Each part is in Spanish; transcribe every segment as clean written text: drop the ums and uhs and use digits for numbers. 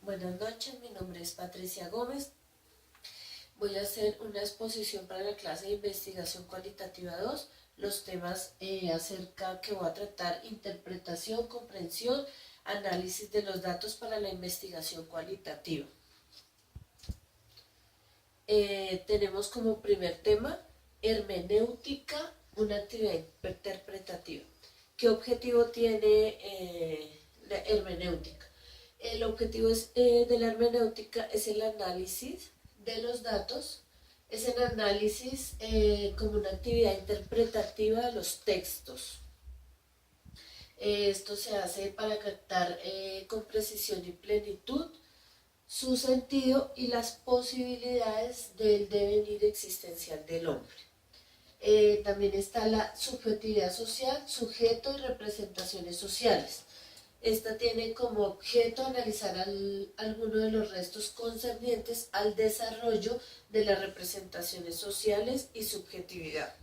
Buenas noches, mi nombre es Patricia Gómez. Voy a hacer una exposición para la clase de investigación cualitativa 2. Los temas acerca que voy a tratar: interpretación, comprensión, análisis de los datos para la investigación cualitativa. Tenemos como primer tema hermenéutica, una actividad interpretativa. ¿Qué objetivo tiene la hermenéutica? El objetivo de la hermenéutica es el análisis de los datos, es el análisis como una actividad interpretativa de los textos. Esto se hace para captar con precisión y plenitud su sentido y las posibilidades del devenir existencial del hombre. También está la subjetividad social, sujeto y representaciones sociales. Esta tiene como objeto analizar algunos de los restos concernientes al desarrollo de las representaciones sociales y subjetividad.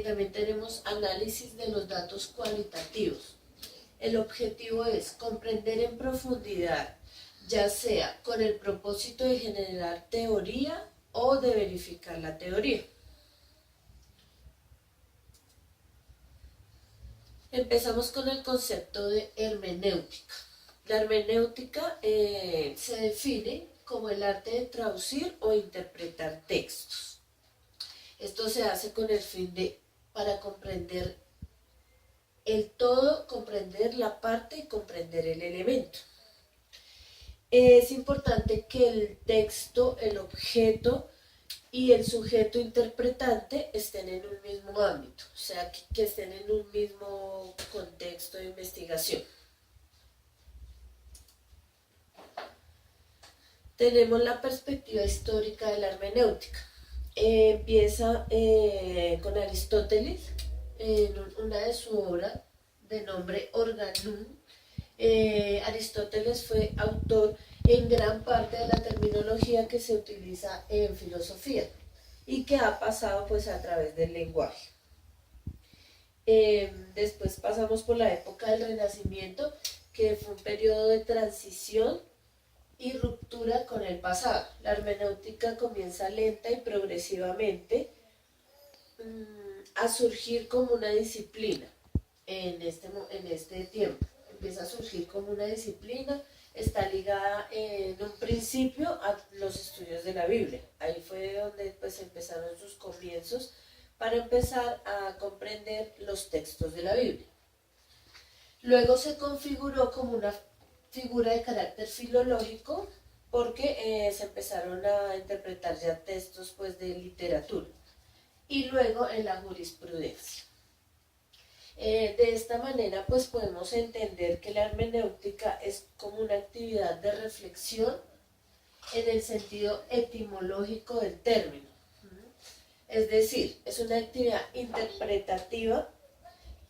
También tenemos análisis de los datos cualitativos. El objetivo es comprender en profundidad, ya sea con el propósito de generar teoría o de verificar la teoría. Empezamos con el concepto de hermenéutica. La hermenéutica se define como el arte de traducir o interpretar textos. Esto se hace con el fin de, para comprender el todo, comprender la parte y comprender el elemento. Es importante que el texto, el objeto y el sujeto interpretante estén en un mismo ámbito, o sea, que estén en un mismo contexto de investigación. Tenemos la perspectiva histórica de la hermenéutica. Empieza con Aristóteles en una de sus obras de nombre Organum. Aristóteles fue autor en gran parte de la terminología que se utiliza en filosofía y que ha pasado pues a través del lenguaje. Después pasamos por la época del Renacimiento, que fue un periodo de transición y ruptura con el pasado. La hermenéutica comienza lenta y progresivamente a surgir como una disciplina en este tiempo. Empieza a surgir como una disciplina, está ligada en un principio a los estudios de la Biblia. Ahí fue donde pues empezaron sus comienzos para empezar a comprender los textos de la Biblia. Luego se configuró como una figura de carácter filológico porque se empezaron a interpretar ya textos pues de literatura, y luego en la jurisprudencia. De esta manera pues podemos entender que la hermenéutica es como una actividad de reflexión en el sentido etimológico del término. Es decir, es una actividad interpretativa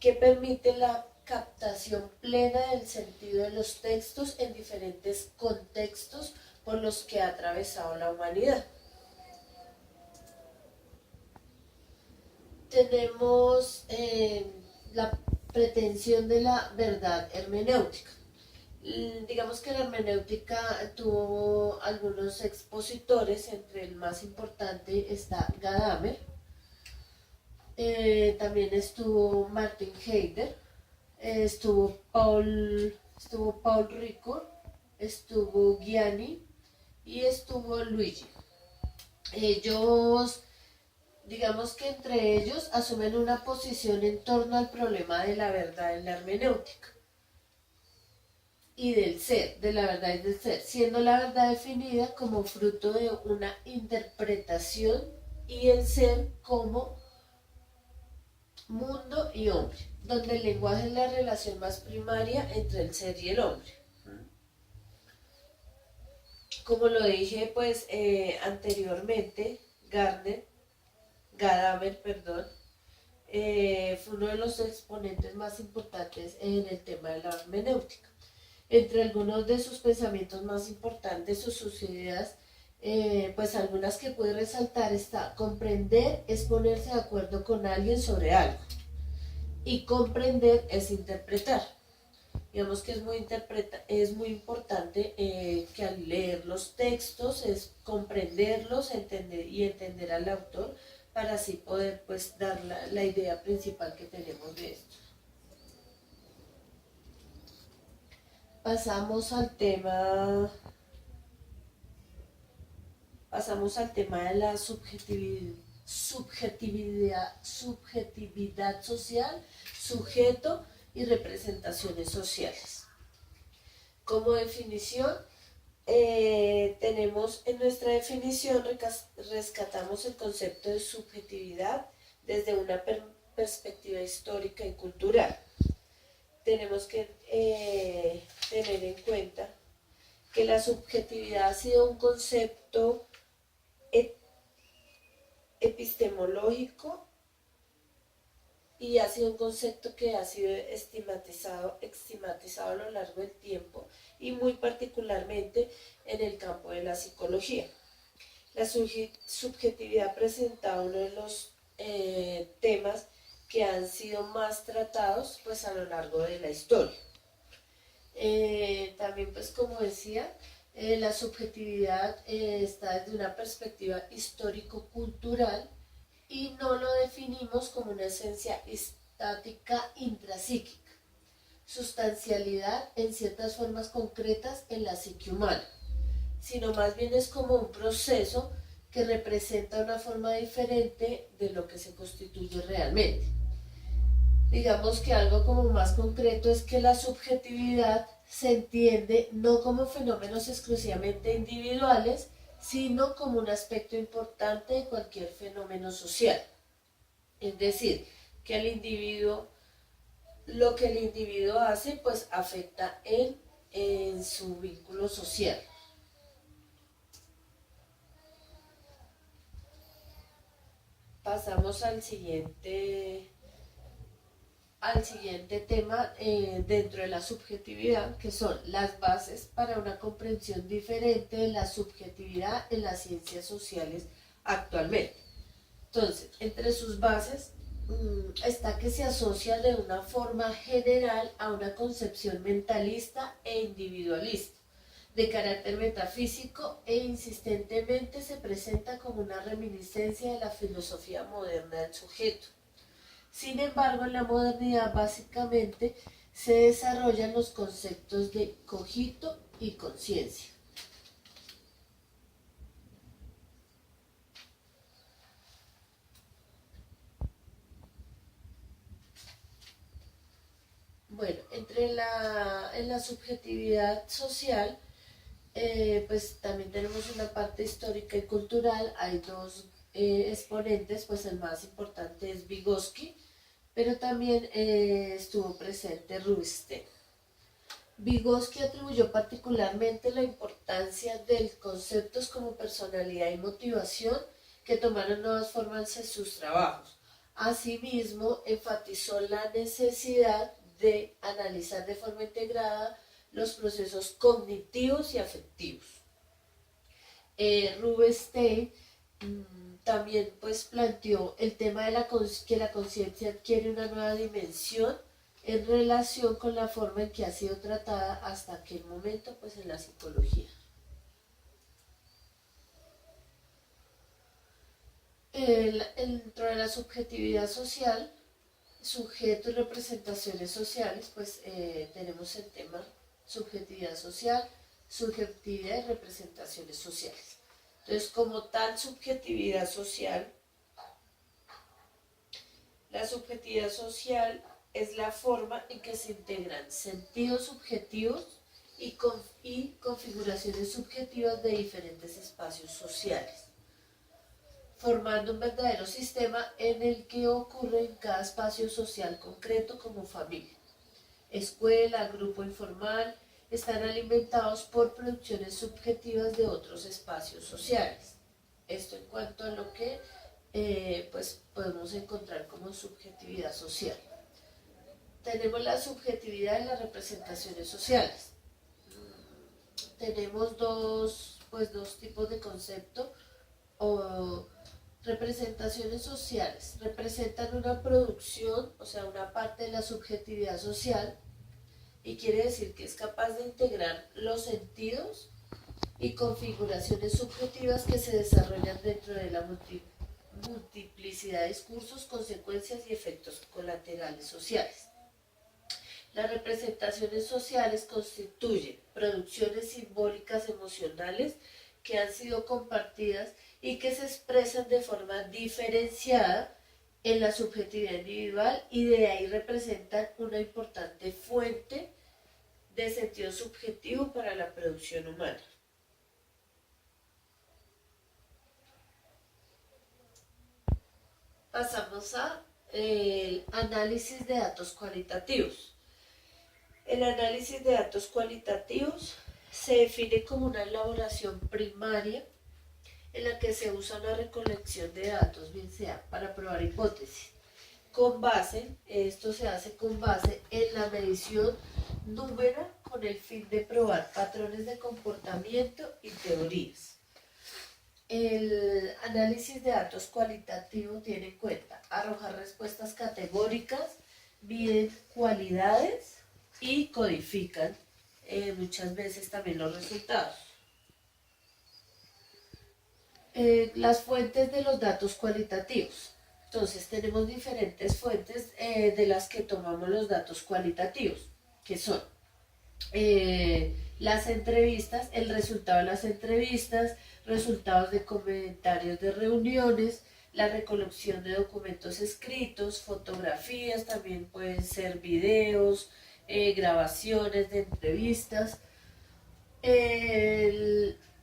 que permite la captación plena del sentido de los textos en diferentes contextos por los que ha atravesado la humanidad. Tenemos la pretensión de la verdad hermenéutica. Digamos que la hermenéutica tuvo algunos expositores, entre el más importante está Gadamer, también estuvo Martin Heidegger, estuvo Paul Ricoeur, estuvo Gianni y estuvo Luigi. Ellos, digamos que entre ellos asumen una posición en torno al problema de la verdad en la hermenéutica y del ser, de la verdad y del ser, siendo la verdad definida como fruto de una interpretación y el ser como mundo y hombre, donde el lenguaje es la relación más primaria entre el ser y el hombre. Como lo dije pues anteriormente, Gadamer, fue uno de los exponentes más importantes en el tema de la hermenéutica. Entre algunos de sus pensamientos más importantes o sus ideas, pues algunas que puede resaltar está: comprender es ponerse de acuerdo con alguien sobre algo, y comprender es interpretar. Digamos que es muy importante que al leer los textos es comprenderlos entender al autor para así poder pues dar la idea principal que tenemos de esto. Pasamos al tema, pasamos al tema de la subjetividad social, sujeto y representaciones sociales. Como definición, tenemos en nuestra definición, rescatamos el concepto de subjetividad desde una perspectiva histórica y cultural. Tenemos que tener en cuenta que la subjetividad ha sido un concepto epistemológico y ha sido un concepto que ha sido estigmatizado a lo largo del tiempo y muy particularmente en el campo de la psicología. La subjetividad presenta uno de los temas que han sido más tratados pues a lo largo de la historia. También pues como decía, la subjetividad está desde una perspectiva histórico-cultural y no lo definimos como una esencia estática intrapsíquica, sustancialidad en ciertas formas concretas en la psique humana, sino más bien es como un proceso que representa una forma diferente de lo que se constituye realmente. Digamos que algo como más concreto es que la subjetividad se entiende no como fenómenos exclusivamente individuales, sino como un aspecto importante de cualquier fenómeno social. Es decir, que el individuo, lo que el individuo hace, pues afecta en su vínculo social. Pasamos al siguiente tema dentro de la subjetividad, que son las bases para una comprensión diferente de la subjetividad en las ciencias sociales actualmente. Entonces, entre sus bases está que se asocia de una forma general a una concepción mentalista e individualista, de carácter metafísico e insistentemente se presenta como una reminiscencia de la filosofía moderna del sujeto. Sin embargo, en la modernidad básicamente se desarrollan los conceptos de cogito y conciencia. Bueno, en la subjetividad social, pues también tenemos una parte histórica y cultural. Hay dos exponentes, pues el más importante es Vygotsky, pero también estuvo presente Rubinstein. Vygotsky atribuyó particularmente la importancia de conceptos como personalidad y motivación que tomaron nuevas formas en sus trabajos. Asimismo, enfatizó la necesidad de analizar de forma integrada los procesos cognitivos y afectivos. Rubinstein también pues planteó el tema de que la conciencia adquiere una nueva dimensión en relación con la forma en que ha sido tratada hasta aquel momento pues en la psicología. Dentro de la subjetividad social, sujeto y representaciones sociales, pues tenemos el tema subjetividad social, subjetividad y representaciones sociales. Entonces, como tal subjetividad social, la subjetividad social es la forma en que se integran sentidos subjetivos y configuraciones subjetivas de diferentes espacios sociales, formando un verdadero sistema en el que ocurre en cada espacio social concreto como familia, escuela, grupo informal, están alimentados por producciones subjetivas de otros espacios sociales. Esto en cuanto a lo que pues podemos encontrar como subjetividad social. Tenemos la subjetividad y las representaciones sociales. Tenemos dos tipos de concepto o representaciones sociales. Representan una producción, o sea, una parte de la subjetividad social y quiere decir que es capaz de integrar los sentidos y configuraciones subjetivas que se desarrollan dentro de la multiplicidad de discursos, consecuencias y efectos colaterales sociales. Las representaciones sociales constituyen producciones simbólicas emocionales que han sido compartidas y que se expresan de forma diferenciada en la subjetividad individual y de ahí representan una importante fuente de sentido subjetivo para la producción humana. Pasamos a el análisis de datos cualitativos. El análisis de datos cualitativos se define como una elaboración primaria en la que se usa una recolección de datos, bien sea para probar hipótesis, esto se hace con base en la medición número con el fin de probar patrones de comportamiento y teorías. El análisis de datos cualitativo tiene en cuenta arrojar respuestas categóricas, miden cualidades y codifican muchas veces también los resultados. Las fuentes de los datos cualitativos. Entonces tenemos diferentes fuentes de las que tomamos los datos cualitativos, que son las entrevistas, el resultado de las entrevistas, resultados de comentarios de reuniones, la recolección de documentos escritos, fotografías, también pueden ser videos, grabaciones de entrevistas.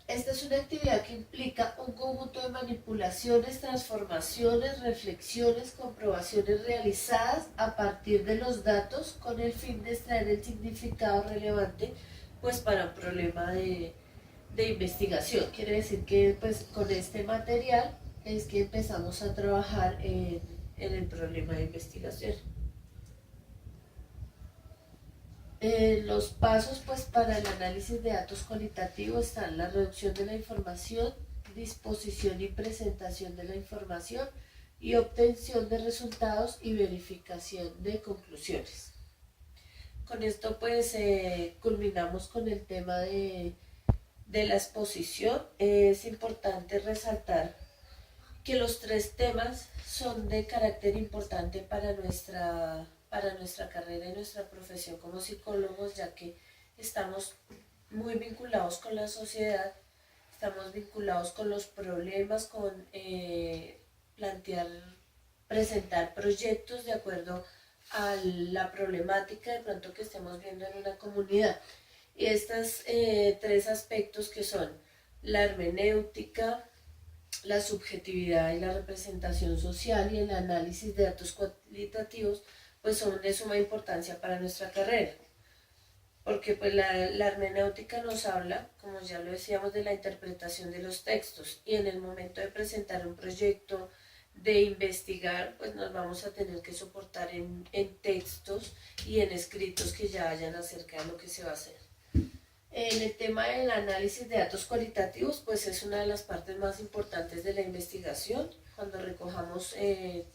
Esta es una actividad que implica un conjunto de manipulaciones, transformaciones, reflexiones, comprobaciones realizadas a partir de los datos con el fin de extraer el significado relevante pues para un problema de investigación. Quiere decir que pues con este material es que empezamos a trabajar en el problema de investigación. Los pasos pues para el análisis de datos cualitativos están la reducción de la información, disposición y presentación de la información y obtención de resultados y verificación de conclusiones. Con esto pues culminamos con el tema de la exposición. Es importante resaltar que los tres temas son de carácter importante para nuestra carrera y nuestra profesión como psicólogos, ya que estamos muy vinculados con la sociedad, estamos vinculados con los problemas, con presentar proyectos de acuerdo a la problemática de pronto que estemos viendo en una comunidad. Y estos tres aspectos que son la hermenéutica, la subjetividad y la representación social y el análisis de datos cualitativos pues son de suma importancia para nuestra carrera, porque pues la hermenéutica nos habla, como ya lo decíamos, de la interpretación de los textos, y en el momento de presentar un proyecto, de investigar, pues nos vamos a tener que soportar en textos y en escritos que ya hayan acerca de lo que se va a hacer. En el tema del análisis de datos cualitativos, pues es una de las partes más importantes de la investigación. Cuando recojamos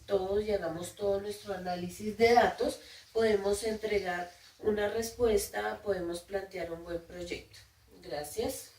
todo y hagamos todo nuestro análisis de datos, podemos entregar una respuesta, podemos plantear un buen proyecto. Gracias.